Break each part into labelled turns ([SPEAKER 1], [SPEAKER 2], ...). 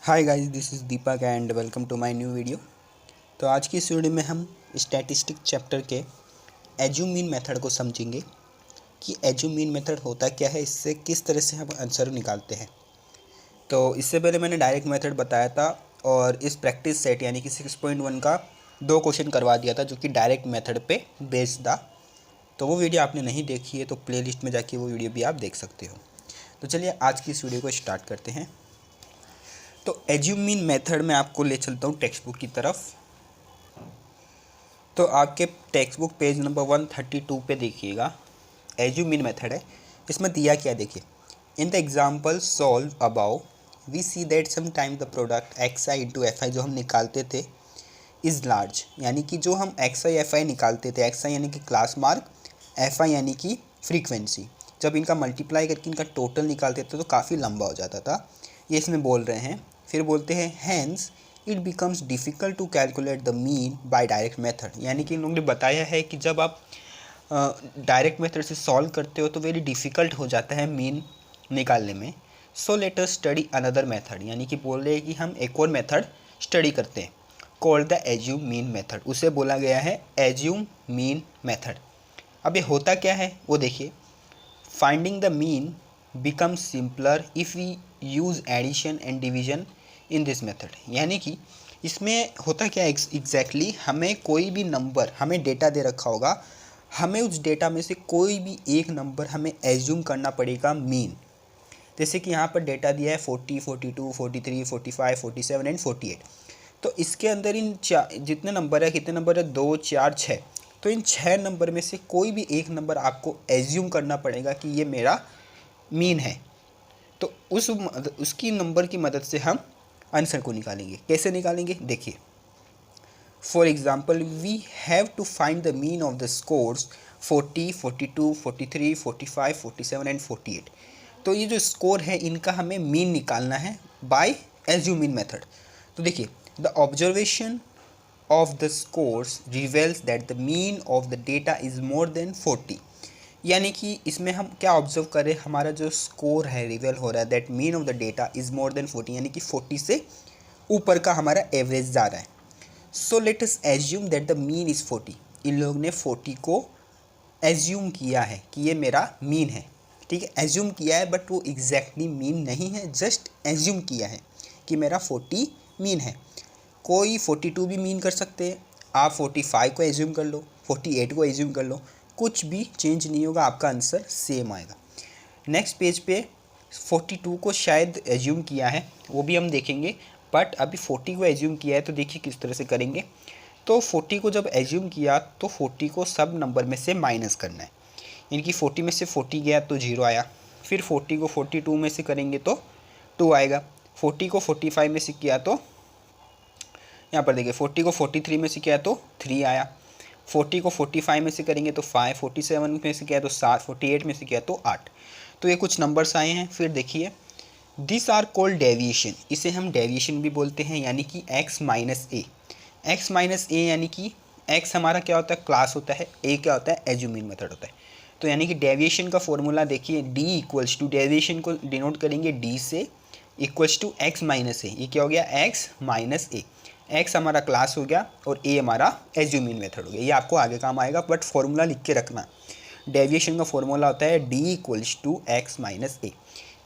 [SPEAKER 1] Hi guys, this is Deepak and welcome to my new video. तो आज की इस वीडियो में हम स्टैटिस्टिक चैप्टर के एज्यूम मीन मेथड को समझेंगे कि एज्यूम मीन मेथड होता क्या है, इससे किस तरह से हम आंसर निकालते हैं। तो इससे पहले मैंने डायरेक्ट मेथड बताया था और इस प्रैक्टिस सेट यानी कि 6.1 का 2 क्वेश्चन करवा दिया था जो कि डायरेक्ट मेथड पे बेस्ड था। तो वो वीडियो आपने नहीं देखी है तो प्लेलिस्ट में जाके वो वीडियो भी आप देख सकते हो। तो चलिए आज की इस वीडियो को स्टार्ट करते हैं। तो एज्यूम मीन मेथड में आपको ले चलता हूँ टेक्स्ट बुक की तरफ। तो आपके टेक्स्ट बुक पेज नंबर 132 पे देखिएगा, एज्यूम मीन मेथड है। इसमें दिया क्या देखिए, in the example solve above we see that some time the product x i into f i जो हम निकालते थे इज़ लार्ज, यानी कि जो हम एक्स आई एफ आई निकालते थे, एक्स आई यानी कि क्लास मार्क, एफ आई यानी कि फ्रीक्वेंसी, जब इनका मल्टीप्लाई करके इनका टोटल निकालते थे तो काफ़ी लंबा हो जाता था। ये इसमें बोल रहे हैं। फिर बोलते हैं hence it becomes difficult to calculate the mean by direct method, यानी कि इन लोगों ने बताया है कि जब आप डायरेक्ट मेथड से सॉल्व करते हो तो वेरी डिफ़िकल्ट हो जाता है मीन निकालने में। So let us study another method, यानी कि बोल रहे हैं कि हम एक और मेथड स्टडी करते हैं, called the assume mean method. उसे बोला गया है एज्यूम मीन मेथड। अब ये होता क्या है वो देखिए, finding the mean become simpler if we use addition and division in this method, यानी कि इसमें होता क्या है एग्जैक्टली, हमें कोई भी नंबर, हमें डेटा दे रखा होगा, हमें उस डेटा में से कोई भी एक नंबर हमें एज्यूम करना पड़ेगा मीन। जैसे कि यहाँ पर डेटा दिया है 40, 42, 43, 45, 47 एंड 48। तो इसके अंदर इन जितने नंबर है, कितने नंबर है, 2, 4, 6। तो इन 6 नंबर में से कोई भी एक नंबर आपको एज्यूम करना पड़ेगा कि ये मेरा मीन है। तो उसकी नंबर की मदद से हम आंसर को निकालेंगे। कैसे निकालेंगे देखिए, for example we have to find the mean of the scores 40, 42, 43, 45, 47 and 48। तो ये जो स्कोर है इनका हमें मीन निकालना है बाय एज्यूम मीन मेथड। तो देखिए, the observation of the scores reveals that the mean of the data is more than 40, यानी कि इसमें हम क्या ऑब्जर्व करें, हमारा जो स्कोर है रिवेल हो रहा है that mean of the data is more than 40, यानी कि 40 से ऊपर का हमारा एवरेज जा रहा है। So let us assume that the mean is 40। इन लोगों ने 40 को एज्यूम किया है कि ये मेरा मीन है। ठीक है, एज्यूम किया है बट वो एग्जैक्टली मीन नहीं है, जस्ट एज्यूम किया है कि मेरा 40 मीन है। कोई 42 भी मीन कर सकते हैं, आप 45 को एज्यूम कर लो, 48 को एज्यूम कर लो, कुछ भी चेंज नहीं होगा, आपका आंसर सेम आएगा। नेक्स्ट पेज पे 42 को शायद एज्यूम किया है, वो भी हम देखेंगे, बट अभी 40 को एज्यूम किया है तो देखिए किस तरह से करेंगे। तो 40 को जब एज्यूम किया तो 40 को सब नंबर में से माइनस करना है, यानी कि 40 में से 40 गया तो 0 आया। फिर 40 को 42 में से करेंगे तो 2 आएगा। 40 को 45 में से किया तो यहाँ पर देखिए 40 को 43 में से किया तो 3 आया। 40 को 45 में से करेंगे तो 5, 47 में से किया तो 7, 48 में से किया तो 8। तो ये कुछ नंबर्स आए हैं। फिर देखिए, दिस आर कॉल्ड डेविएशन, इसे हम डेविएशन भी बोलते हैं, यानी कि x माइनस ए। एक्स माइनस ए यानी कि x हमारा क्या होता है, क्लास होता है, a क्या होता है, एज्यूम मीन मेथड होता है। तो यानी कि डेविएशन का फॉर्मूला देखिए, d इक्वल्स टू, डेविएशन को डिनोट करेंगे d से, इक्वल्स टू x माइनस ए। ये क्या हो गया, x माइनस ए। एक्स हमारा क्लास हो गया और ए हमारा एज्यूम मीन मेथड हो गया। ये आपको आगे काम आएगा, बट फॉर्मूला लिख के रखना। डेविएशन का फॉर्मूला होता है D equals to X minus A.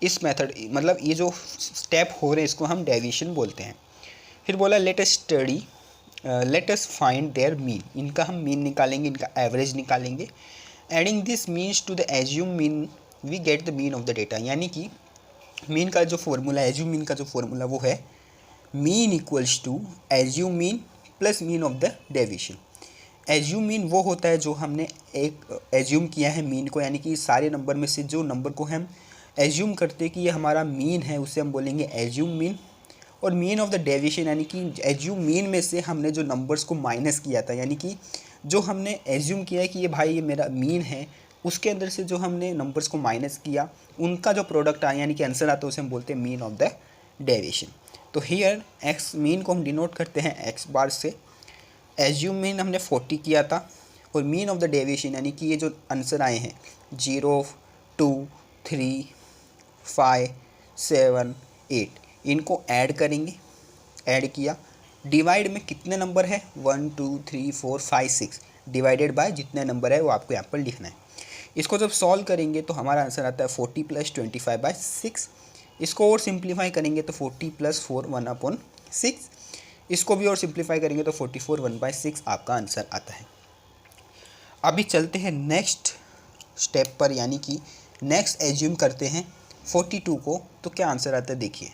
[SPEAKER 1] इस मेथड मतलब ये जो स्टेप हो रहे हैं इसको हम डेविएशन बोलते हैं। फिर बोला let us study, let us find their mean, इनका हम मीन निकालेंगे, इनका एवरेज निकालेंगे। Adding this means to the assume mean we get the mean of the data, यानी कि मीन का जो फॉर्मूला, एज्यूम मीन का जो फॉर्मूला वो है mean equals to assume mean plus mean of the deviation. Assume mean वो होता है जो हमने एक एज्यूम किया है मीन को, यानी कि सारे नंबर में से जो नंबर को हम एज्यूम करते हैं कि ये हमारा मीन है उसे हम बोलेंगे एज्यूम मीन। और मीन ऑफ द डेविएशन यानी कि एज्यूम मीन में से हमने जो नंबर्स को माइनस किया था, यानी कि जो हमने एज्यूम किया है कि ये भाई ये मेरा मीन है, उसके अंदर से जो हमने नंबर्स को माइनस किया उनका जो प्रोडक्ट आया यानी कि आंसर आता है उसे हम बोलते हैं मीन ऑफ द डेविएशन। तो हियर एक्स मीन को हम डिनोट करते हैं एक्स बार से। एज्यूम मीन हमने 40 किया था और मीन ऑफ द डेविएशन यानी कि ये जो आंसर आए हैं 0, 2, 3, 5, 7, 8, इनको ऐड करेंगे, ऐड किया, डिवाइड में कितने नंबर है 1 2 3 4 5 6 डिवाइडेड बाय जितने नंबर है वो आपको यहाँ पर लिखना है। इसको जब सॉल्व करेंगे तो हमारा आंसर आता है 40 + 25/6। इसको और सिंप्लीफाई करेंगे तो 40 + 4 1/6। इसको भी और सिंप्लीफाई करेंगे तो 44 1/6 आपका आंसर आता है। अभी चलते हैं नेक्स्ट स्टेप पर, यानी कि नेक्स्ट एज्यूम करते हैं 42 को, तो क्या आंसर आता है देखिए।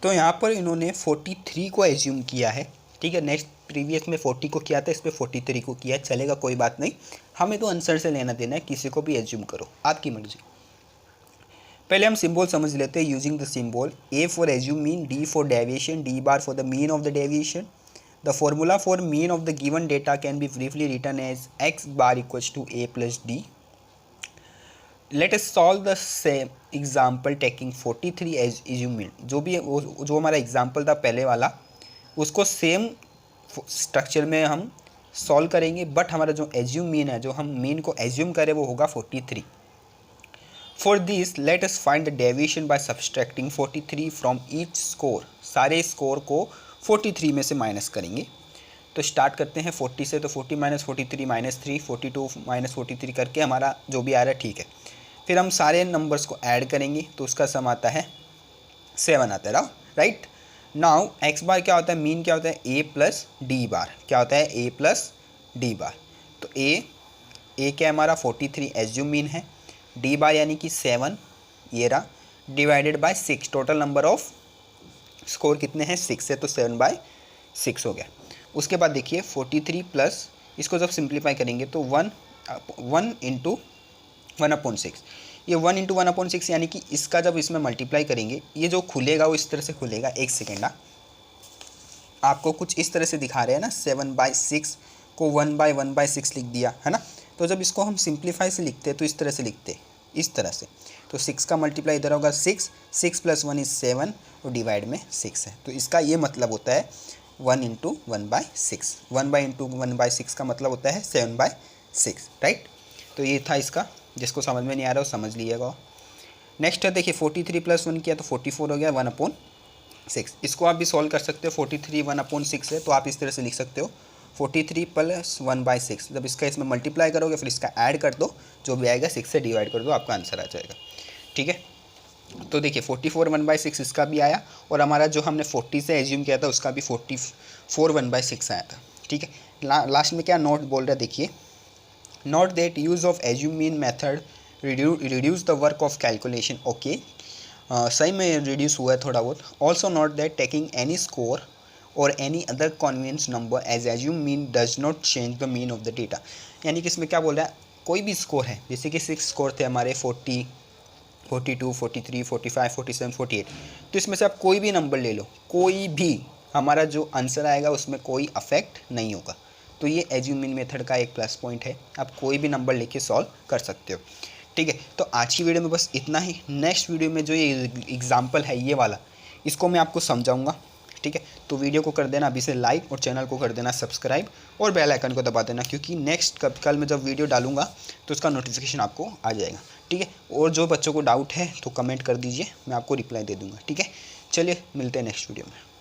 [SPEAKER 1] तो यहाँ पर इन्होंने 43 को एज्यूम किया है, ठीक है। नेक्स्ट प्रीवियस में 40 को किया था, इस पर 43 को किया है, चलेगा कोई बात नहीं, हमें तो आंसर से लेना देना है, किसी को भी एज्यूम करो आपकी मर्जी। पहले हम सिंबल समझ लेते हैं using the symbol. A for assume mean, D for deviation, D bar for the mean of the deviation. The formula for mean of the given data can be briefly written as x bar equals to A + D। Let us solve the same example taking 43 as assume mean. जो हमारा example था पहले वाला, उसको same structure में हम solve करेंगे, but हमारा जो एज्यूम मीन है, जो हम मीन को एज्यूम करें, वो होगा 43। For this let us find the deviation by subtracting 43 from each score. सारे स्कोर को 43 में से माइनस करेंगे। तो स्टार्ट करते हैं 40 से, तो 40 - 43 - 3, 42 - 43 करके हमारा जो भी आ रहा है ठीक है। फिर हम सारे नंबर्स को ऐड करेंगे तो उसका सम आता है 7 आता है, राइट। नाउ एक्स बार क्या होता है, मीन क्या होता है, A + D बार। क्या होता है, A + D बार। तो A क्या है हमारा 43 एज्यूम मीन है, D बार यानी कि 7 ये रहा, divided by 6। Total number off score कितने हैं 6 है, तो 7/6 हो गया। उसके बाद देखिए 43 प्लस, इसको जब सिंप्लीफाई करेंगे तो 1 × 1/6। ये 1 × 1/6 यानी कि इसका जब इसमें मल्टीप्लाई करेंगे, ये जो खुलेगा वो इस तरह से खुलेगा। एक सेकेंड, आपको कुछ इस तरह से दिखा रहे हैं ना, 7/6 को 1/1/6 लिख दिया है ना। तो जब इसको हम सिंप्लीफाई से लिखते हैं तो इस तरह से लिखते हैं, इस तरह से। तो 6 का मल्टीप्लाई इधर होगा 6 + 1 = 7 और डिवाइड में 6 है। तो इसका ये मतलब होता है 1 × 1/6। 1/1/6 का मतलब होता है 7/6, राइट। तो ये था इसका, जिसको समझ में नहीं आ रहा हो समझ लीजिएगा। नेक्स्ट है देखिए 43 + 1 किया तो 44 हो गया 1/6। इसको आप भी सॉल्व कर सकते हो। 43 1/6 है तो आप इस तरह से लिख सकते हो 43 + 1/6। जब इसका इसमें मल्टीप्लाई करोगे फिर इसका ऐड कर दो, जो भी आएगा 6 से डिवाइड कर दो, आपका आंसर आ जाएगा, ठीक है। तो देखिए 44 1/6 इसका भी आया, और हमारा जो हमने 40 से एज्यूम किया था उसका भी 44 1/6 आया था, ठीक है। लास्ट में क्या नोट बोल रहा है देखिए, note that use of assumed mean method reduce the work of calculation. Okay, सही में रिड्यूस हुआ है थोड़ा बहुत। Also note that taking any score और any other convenient number as assume mean does not change the mean of the data. यानी कि इसमें क्या बोल रहा है, कोई भी स्कोर है, जैसे कि 6 स्कोर थे हमारे 40 42 43 45 47 48, तो इसमें से आप कोई भी नंबर ले लो, कोई भी, हमारा जो आंसर आएगा उसमें कोई अफेक्ट नहीं होगा। तो ये एज्यूम मीन मेथड का एक प्लस पॉइंट है, आप कोई भी नंबर लेके सॉल्व कर सकते हो, ठीक है। तो आज की वीडियो में बस इतना ही। नेक्स्ट वीडियो में जो ये एग्जाम्पल है ये वाला, इसको मैं आपको समझाऊंगा, ठीक है। तो वीडियो को कर देना अभी से लाइक और चैनल को कर देना सब्सक्राइब और बेल आइकन को दबा देना, क्योंकि नेक्स्ट कल मैं जब वीडियो डालूंगा तो उसका नोटिफिकेशन आपको आ जाएगा, ठीक है। और जो बच्चों को डाउट है तो कमेंट कर दीजिए, मैं आपको रिप्लाई दे दूँगा, ठीक है। चलिए मिलते हैं नेक्स्ट वीडियो में।